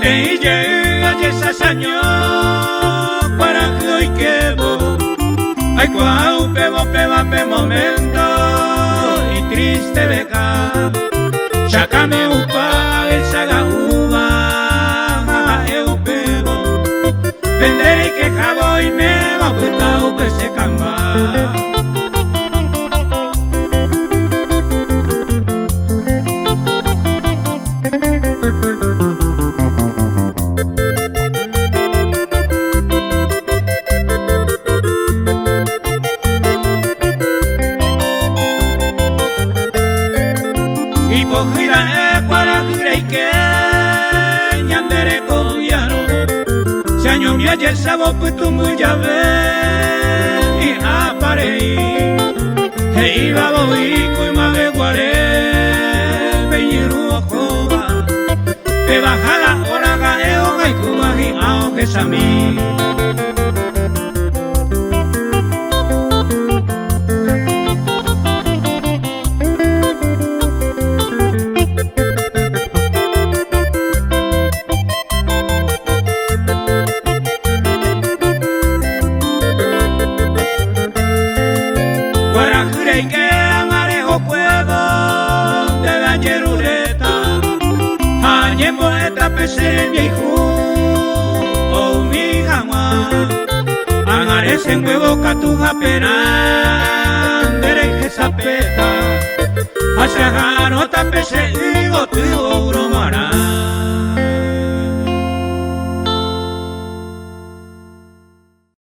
Ella esa sañó para que hoy quebo. Ay, cuau, peba, pe momento y triste beca. Chácame upa, esa gaúba, eu pebo. Venderé que jabo y me va a putao que se camba. Y cogida para que ñandere coyano se año mi ayer sabo putu muy llave y aparei he iba voy y mave guare peñiru ojoba te bajala ora gaeo gai kumahi ao que sami. Y que amarejo puedo de la yeruleta añe poeta pese mi hijo o mi jamás agarese en huevo catuja pera dereje sapeta hacia ganota pese